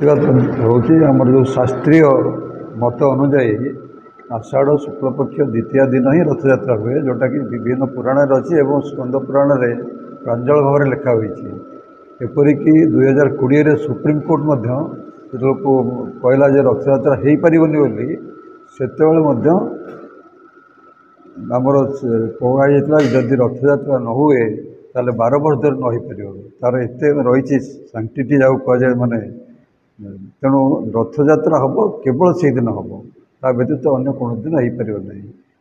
प्रतिवाद हूँ आमर जो शास्त्रीय मत अनुजाई आषाढ़ शुक्लपक्ष द्वितीय दिन ही रथ यात्रा हुए जोटा कि विभिन्न पुराण अच्छी और स्कंद पुराण में प्रांजल भाव में लिखा एपरिक 2020 सुप्रीमकोर्ट जो कहला रथ यात्रा हो पारनि बोली से आमर कहुई जदि रथ यात्रा न हुए ताले 12 वर्ष धर न हो पार तार एत रही सांटिटी जाऊ कहुए माने तेणु रथ यात्रा हम केवल से दिन हम ता व्यतीत अन्य कौन दिन हो पार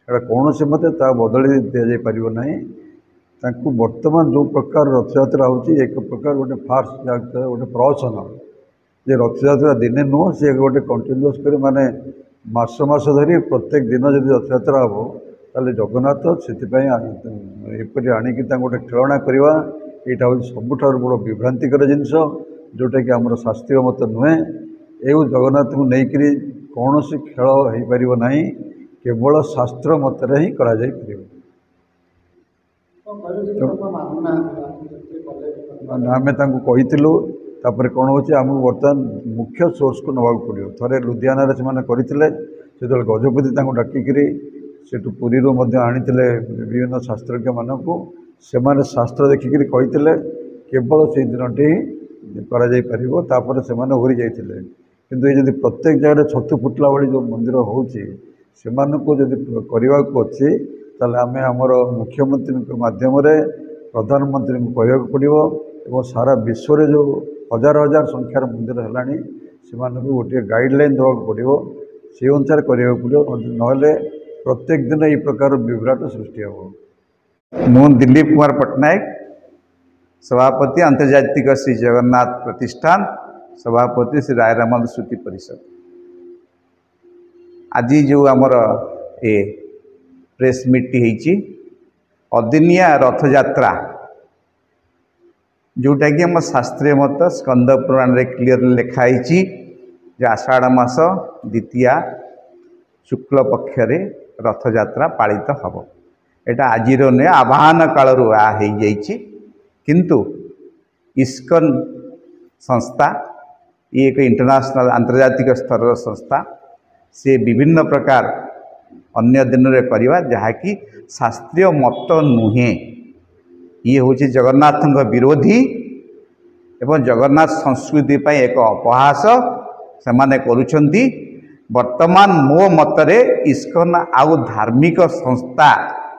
ना कौन से मत बदल दि जापर ना बर्तमान जो प्रकार रथ यात्रा हो एक प्रकार गोटे फार्स गोटे प्रहसन जे रथ यात्रा दिने नुह सी गोटे कंटिन्यूअस कर माने मास मास धरी प्रत्येक दिन जब रथ यात्रा हम ताले जगन्नाथ से एपरी आणिकी गोटे खेलना करवा यहाँ हूँ सबुठ बड़ विभ्रांतिकर जिनस जोटा कि आमर शास्त्रीय मत नुहे ये जगन्नाथ को लेकर कौन सी खेल हो पार ना केवल शास्त्र मत ही करा जाई आम कहीलु तापर कौन हो बर्तमान मुख्य सोर्स को नवा पड़ो थे लुधियाना से करते जो गजपति डाकिकी सेठू पुरी आनी विभिन्न शास्त्रज्ञ मानक से शास्त्र देखिक कहते केवल से दिन टी कर से ओरी जाते किंतु ये प्रत्येक जगह छतु फुटला भाई जो मंदिर होती करने को अच्छी ताले आम आमर मुख्यमंत्री माध्यम प्रधानमंत्री को कहवा पड़ो और सारा विश्व जो हजार हजार संख्यार मंदिर है से गोटे गाइडलाइन देवा पड़ो से अनुसार करने पड़ो ना प्रत्येक दिन ये प्रकार विभ्राट सृष्टि हम। मु दिलीप कुमार पट्टनायक सभापति आंतर्जातिक श्री जगन्नाथ प्रतिष्ठान सभापति श्री रायरामल श्रुति परिषद। आज जो आमर ए प्रेस मीट होती अदिनिया रथ यात्रा जोटा कि आम शास्त्रीय मत स्कंद पुराण रे क्लीयर लिखाई आषाढ़ मास द्वितीय शुक्ल पक्ष रथ यात्रा पालित हम एटा आज नुहे आवाहन काल किंतु इस्कन संस्था ये एक इंटरनेशनल आंतर्जातिक स्तर संस्था से विभिन्न प्रकार अन्य दिन में करवा जहाँकि शास्त्रीय मत नुहे ये हूँ जगन्नाथ विरोधी एवं जगन्नाथ संस्कृति पर एक अपहास से माने करुछंती। वर्तमान मो मतरे इस्कन आउ धार्मिक संस्था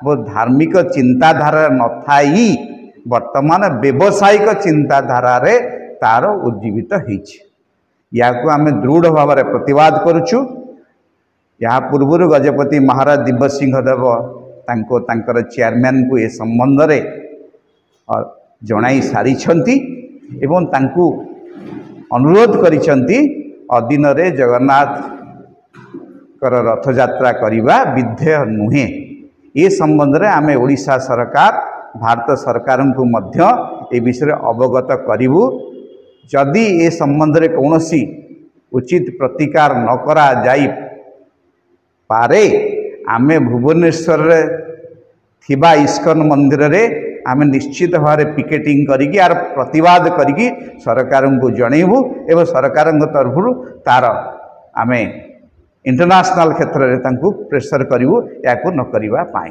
वो धार्मिक चिंताधारा न थाई वर्तमान व्यवसायिक चिंताधारा रे तार उज्जीवित या आम दृढ़ भाव में प्रतिवाद करुचु। या पूर्व गजपति महाराज दिव्य सिंह देव तांकर चेयरमैन को ए संबंध रे जणाई सारी एवं तांकु अनुरोध करिसंती अधीन रे जगन्नाथ रथ यात्रा करवा विधेय नुहे ये संबंध में आम ओडिशा सरकार भारत सरकार को मध्य ए विषय अवगत करूँ जदि ए संबंध में कौन उचित प्रतिकार न करा जाई पारे आमे भुवनेश्वर थिबा इस्कन मंदिर रे आमे निश्चित भाव में पिकेटिंग करिकी आर प्रतिवाद करिकी सरकार को जनइबू एवं सरकार तरफ तार आमे इंटरनेशनल क्षेत्र में प्रेसर करूँ या न करने।